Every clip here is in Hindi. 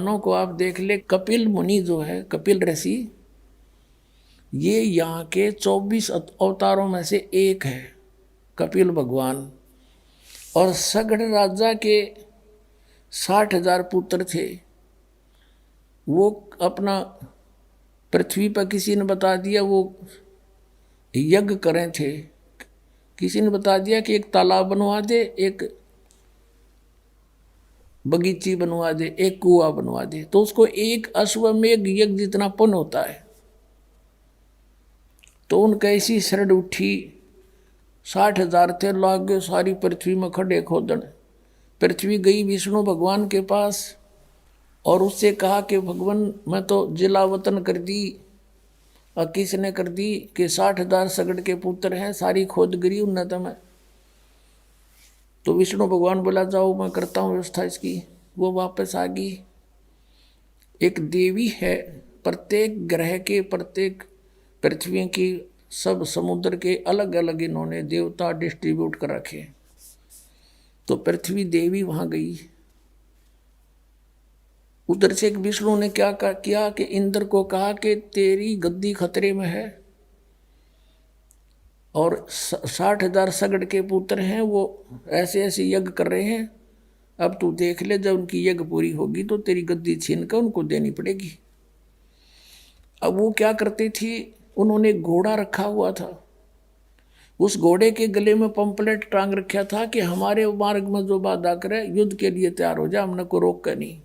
भगवानों को आप देख ले, कपिल मुनि जो है, कपिल ऋषि, ये यहाँ के 24 अवतारों में से एक है कपिल भगवान। और सगड़ राजा के 60,000 पुत्र थे। वो अपना पृथ्वी पर किसी ने बता दिया वो यज्ञ करें थे, किसी ने बता दिया कि एक तालाब बनवा दे, एक बगीची बनवा दे, एक कुआं बनवा दे, तो उसको एक अश्वमेध यज्ञ जितना पुण्य होता है। तो उनका ऐसी शरण उठी, 60,000 थे, लाग गए सारी पृथ्वी में खड़े खोदन। पृथ्वी गई विष्णु भगवान के पास और उससे कहा कि भगवान मैं तो जिला वतन कर दी, और किसने कर दी कि 60,000 सगड़ के पुत्र हैं, सारी खोद गिरी उन्नत में। तो विष्णु भगवान बोला जाओ मैं करता हूँ व्यवस्था इसकी। वो वापस आ गई। एक देवी है, प्रत्येक ग्रह के, प्रत्येक पृथ्वी की, सब समुद्र के अलग अलग इन्होंने देवता डिस्ट्रीब्यूट कर रखे। तो पृथ्वी देवी वहां गई। उधर से एक विष्णु ने क्या किया कि इंद्र को कहा कि तेरी गद्दी खतरे में है और 60,000 सगड़ के पुत्र हैं, वो ऐसे ऐसे यज्ञ कर रहे हैं, अब तू देख ले, जब उनकी यज्ञ पूरी होगी तो तेरी गद्दी छीन कर उनको देनी पड़ेगी। अब वो क्या करती थी, उन्होंने घोड़ा रखा हुआ था, उस घोड़े के गले में पंपलेट टांग रखा था कि हमारे मार्ग में जो बाधा करे युद्ध के लिए तैयार हो जा, हमने को रोक कर नहीं।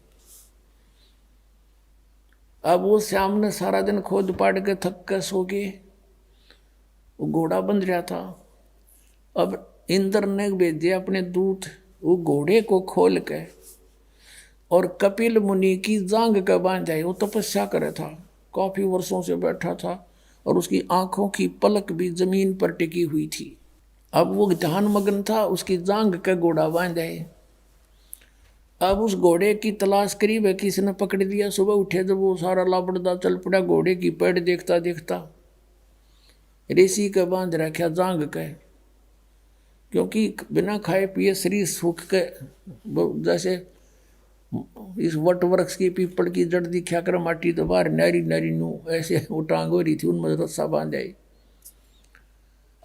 अब वो श्याम ने सारा दिन खोद पाड़ के थक कर सो गए, वो घोड़ा बंध रहा था। अब इंद्र ने भेजे अपने दूत, वो घोड़े को खोल के और कपिल मुनि की जांग का बांध आए। वो तपस्या करे था, काफी वर्षों से बैठा था और उसकी आंखों की पलक भी जमीन पर टिकी हुई थी। अब वो ध्यान मग्न था, उसकी जांग का घोड़ा बांध आए। अब उस घोड़े की तलाश करी, वह किसी ने पकड़ लिया। सुबह उठे जब वो सारा लापड़दा चल पड़ा, घोड़े की पेड़ देखता देखता ऋषि का बांध रखा जांग का, क्योंकि बिना खाए पिए शरीर सूख के, जैसे इस वट वृक्ष की पीपल की जड़ दिखा कर माटी तो बाहर नारी नारी नू ऐसे वो टांग हो रही थी, उनमें रस्सा बांध आई।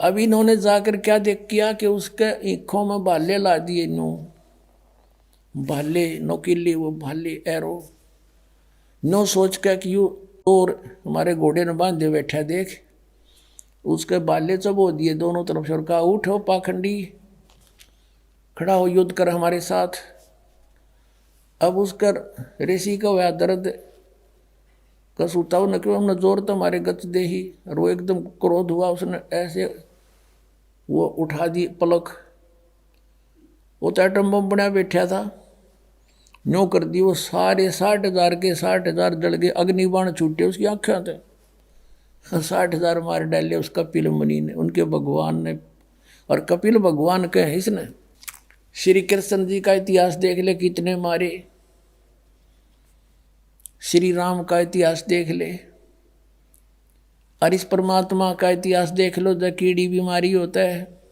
अब इन्होंने जाकर क्या देख किया कि उसके आँखों में भाले ला दिए, नू भाले नोकीले, वो भाले एरो, नो सोच कर कि यू और हमारे घोड़े ने बांधे बैठा देख, उसके बाले चबो दिए दोनों तरफ से और कहा उठो पाखंडी, खड़ा हो, युद्ध कर हमारे साथ। अब उसका ऋषि का वह दर्द का सुताव न क्यों, हमने जोर तो हमारे गच दे ही, और वो एकदम क्रोध हुआ, उसने ऐसे वो उठा दी पलक, वो तो एटम बम बना बैठा था, न्यों कर दी, वो सारे 60,000 के 60,000 जल गए, अग्निबाण छूटे उसकी आँखों से, 60,000 मार डाले उस कपिल मुनि ने, उनके भगवान ने। और कपिल भगवान के हैं इसने। श्री कृष्ण जी का इतिहास देख ले, कितने मारे। श्री राम का इतिहास देख ले, और इस परमात्मा का इतिहास देख लो, जब कीड़ी बीमारी होता है,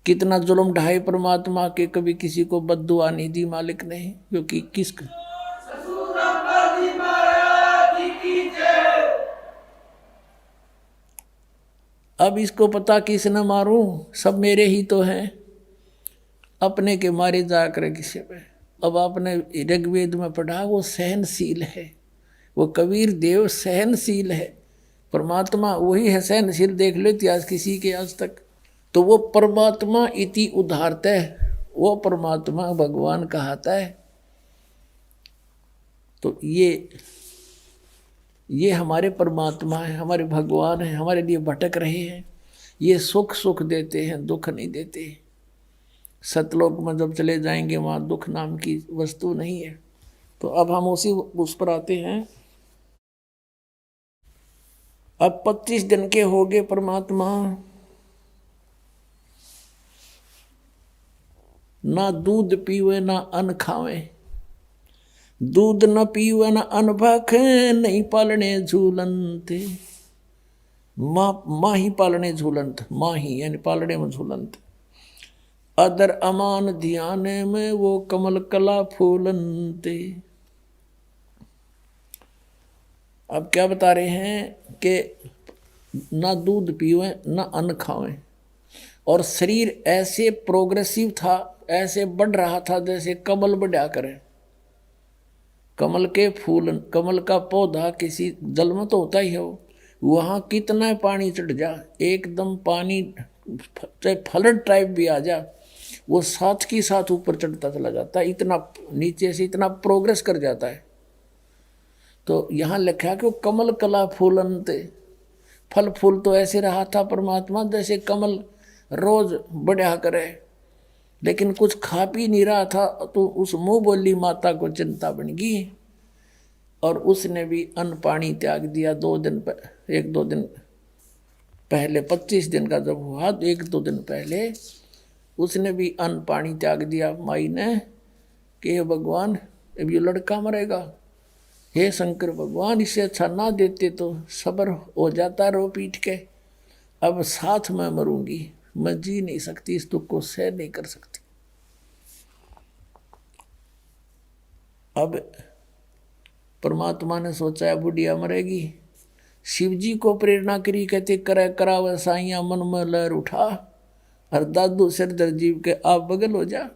कितना जुल्म ढाए परमात्मा के, कभी किसी को बद्दुआ नहीं दी मालिक ने, क्योंकि किस अब इसको पता किसने मारूं, सब मेरे ही तो हैं, अपने के मारे जा कर किसी पे। अब आपने ऋग्वेद में पढ़ा, वो सहनशील है, वो कबीर देव सहनशील है, परमात्मा वही है सहनशील। देख लो इतिहास किसी के आज तक। तो वो परमात्मा इति उदारता है, वो परमात्मा भगवान कहता है। तो ये हमारे परमात्मा है, हमारे भगवान है, हमारे लिए भटक रहे हैं। ये सुख सुख देते हैं, दुख नहीं देते। सतलोक में जब चले जाएंगे वहाँ दुख नाम की वस्तु नहीं है। तो अब हम उस पर आते हैं। अब 25 दिन के हो गए परमात्मा, ना दूध पीवे ना अन्न खावे, दूध न पीवे न अन्न भाखे, नहीं पालने झूलनते। माँ ही पालने झूलंत, माँ ही यानी पालने में झूलंत। अदर अमान ध्यान में वो कमल कला फूलनते। अब क्या बता रहे हैं कि ना दूध पीवें ना अन्न खावें, और शरीर ऐसे प्रोग्रेसिव था, ऐसे बढ़ रहा था जैसे कमल बढ़ा करे। कमल के फूल, कमल का पौधा किसी जल में तो होता ही हो, वहाँ कितना पानी चढ़ जा, एकदम पानी चाहे फ्लड टाइप भी आ जा, वो साथ की साथ ऊपर चढ़ता चला जाता है, इतना नीचे से इतना प्रोग्रेस कर जाता है। तो यहाँ लिखा कि वो कमल कला फूलनते, फल फूल तो ऐसे रहा था परमात्मा जैसे कमल रोज बढ़िया करे, लेकिन कुछ खा पी नहीं रहा था। तो उस मुंह बोली माता को चिंता बन गई, और उसने भी अन्न पानी त्याग दिया। 2 दिन एक दो दिन पहले, 25 दिन का जब हुआ, 1-2 दिन पहले उसने भी अन्न पानी त्याग दिया माई ने, कि हे भगवान अब ये लड़का मरेगा, हे शंकर भगवान इससे अच्छा ना देते तो सब्र हो जाता रो पीट के, अब साथ में मरूंगी, मैं जी नहीं सकती, इस दुख को सह नहीं कर सकती। अब परमात्मा ने सोचा बुढ़िया मरेगी, शिव जी को प्रेरणा करी, कहते करे करावे साइया मन में लहर उठा, और दादू सिरदर जीव के आप बगल हो जा।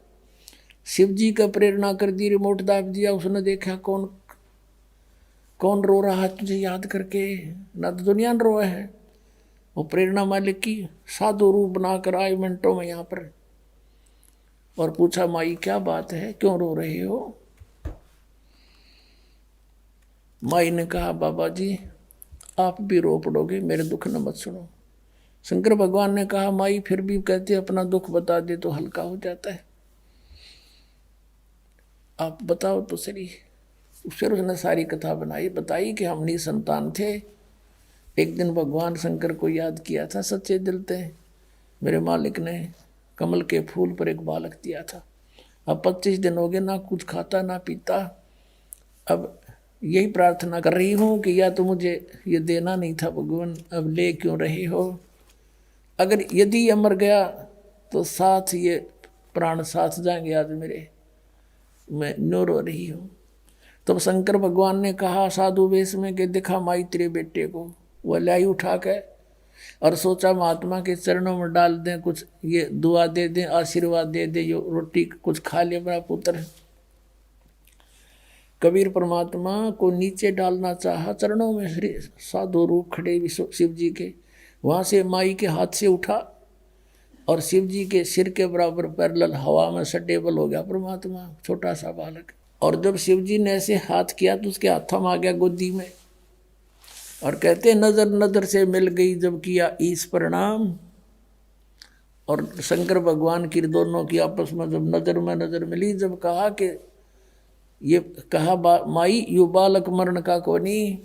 शिव जी का प्रेरणा कर दी, रिमोट दाब दिया, उसने देखा कौन कौन रो रहा है तुझे याद करके, ना तो दुनिया ने रोए है। वो प्रेरणा मालिक की साधु रूप बनाकर आए मिनटों में यहाँ पर, और पूछा माई क्या बात है, क्यों रो रहे हो। माई ने कहा बाबा जी आप भी रो पड़ोगे, मेरे दुख न मत सुनो। शंकर भगवान ने कहा माई फिर भी कहते अपना दुख बता दे तो हल्का हो जाता है, आप बताओ तो सही। फिर उसने सारी कथा बताई कि हम निसंतान थे, एक दिन भगवान शंकर को याद किया था सच्चे दिल से, मेरे मालिक ने कमल के फूल पर एक बालक दिया था, अब 25 दिन हो गए ना कुछ खाता ना पीता, अब यही प्रार्थना कर रही हूँ कि या तो मुझे ये देना नहीं था भगवान, अब ले क्यों रहे हो। अगर यदि ये मर गया तो साथ ये प्राण साथ जाएंगे आज मेरे, मैं नो रो रही हूँ। तब शंकर भगवान ने कहा साधु वेश में कि दिखा माई तेरे बेटे को। वह लाई उठा के और सोचा महात्मा के चरणों में डाल दें, कुछ ये दुआ दे दें, आशीर्वाद दे दे, यो रोटी कुछ खा ले मेरा पुत्र। कबीर परमात्मा को नीचे डालना चाहा, चरणों में साधु रूप खड़े शिव जी के, वहाँ से माई के हाथ से उठा और शिव जी के सिर के बराबर पैरेलल हवा में स्टेबल हो गया परमात्मा, छोटा सा बालक। और जब शिव जी ने ऐसे हाथ किया तो उसके हाथों में आ गया गोदी में, और कहते नजर नजर से मिल गई जब किया ईश प्रणाम। और शंकर भगवान की दोनों की आपस में जब नजर में नजर मिली, जब कहा कि ये कहा माई यू बालक मरण का कोनी,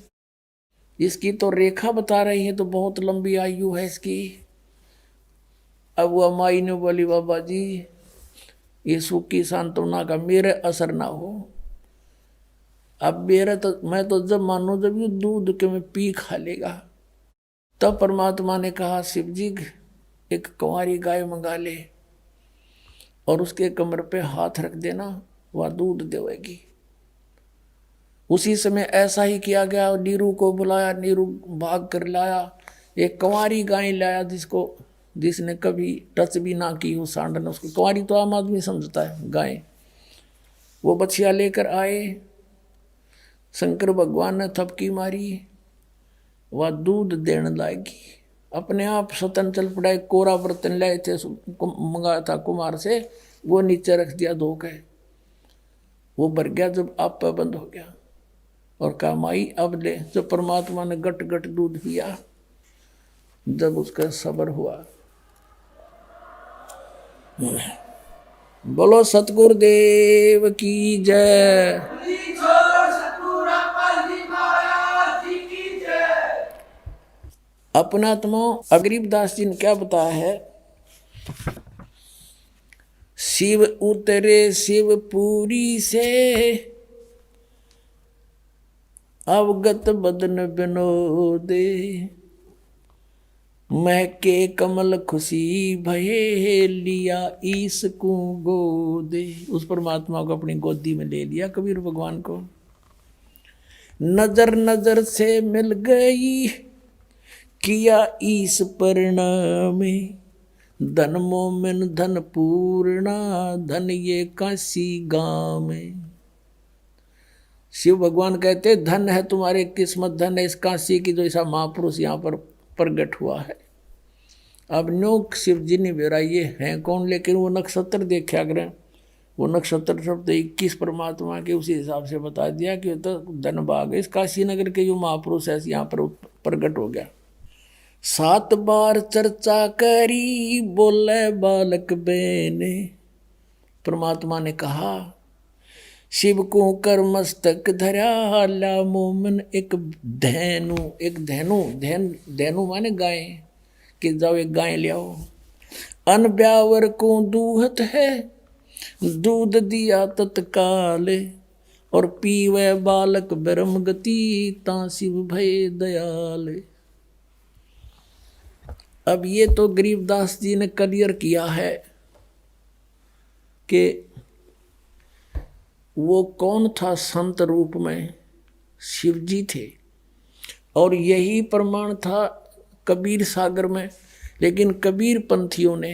इसकी तो रेखा बता रही है तो बहुत लंबी आयु है इसकी। अब वह माई ने बोली बाबा जी ये सुख की सांत्वना का मेरे असर ना हो, अब मेरा तो मैं तो जब मानो जब ये दूध के मैं पी खा लेगा। तब परमात्मा ने कहा शिव जी एक कुंवारी गाय मंगा ले और उसके कमर पे हाथ रख देना, वह दूध देवेगी। उसी समय ऐसा ही किया गया, नीरू को बुलाया, नीरू भाग कर लाया, एक कुंवारी गाय लाया जिसने कभी टच भी ना की हो सांड ने उसको, कुंवारी तो आम आदमी समझता है गाय। वो बछिया लेकर आए, शंकर भगवान ने थपकी मारी, वह दूध देने लगी, अपने आप स्वतंत्र चल पड़ा। कोरा बर्तन लाए थे मंगाया था कुमार से, वो नीचे रख दिया धो के, वो भर गया, जब आप पे बंद हो गया। और कहा माई अब ले। जब परमात्मा ने गट गट दूध पिया, जब उसका सब्र हुआ, बोलो सतगुरुदेव की जय। अपनात्मा गरीबदास जी ने क्या बताया है, शिव उतरे शिवपुरी से अवगत बदन विनोदे, महके कमल खुशी भये लिया ईस को गोदे। उस परमात्मा को अपनी गोदी में ले लिया कबीर भगवान को। नजर नजर से मिल गई, किया ईस परिणाम, धन मोमिन धन पूर्णा, धन ये काशी गाँव में। शिव भगवान कहते धन है तुम्हारे किस्मत, धन है इस काशी की जो ऐसा महापुरुष यहाँ पर प्रकट हुआ है। अब नो शिव जी ने बेरा ये हैं कौन, लेकिन वो नक्षत्र देखा करें, वो नक्षत्र शब्द 21 परमात्मा के उसी हिसाब से बता दिया कि तो धन भाग इस काशी नगर के जो महापुरुष है यहाँ पर प्रकट हो गया। 7 बार चर्चा करी बोले बालक बेने, परमात्मा ने कहा शिव को कर मस्तक धरा, ला मोमन एक धैनु, एक धैनु, धैनु माने गाय, कि जाओ एक गाय ले आओ। अन ब्यावर को दूहत है, दूध दिया तत्काल, और पीवे बालक ब्रह्म गति, ता शिव भय दयाल। अब ये तो गरीबदास जी ने क्लियर किया है कि वो कौन था संत रूप में, शिव जी थे, और यही प्रमाण था कबीर सागर में। लेकिन कबीर पंथियों ने,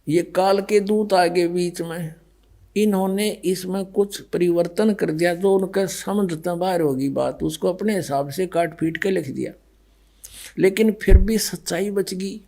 ये काल के दूत आगे बीच में, इन्होंने इसमें कुछ परिवर्तन कर दिया जो उनका समझ बाहर होगी बात, उसको अपने हिसाब से काट पीट के लिख दिया, लेकिन फिर भी सच्चाई बच गई।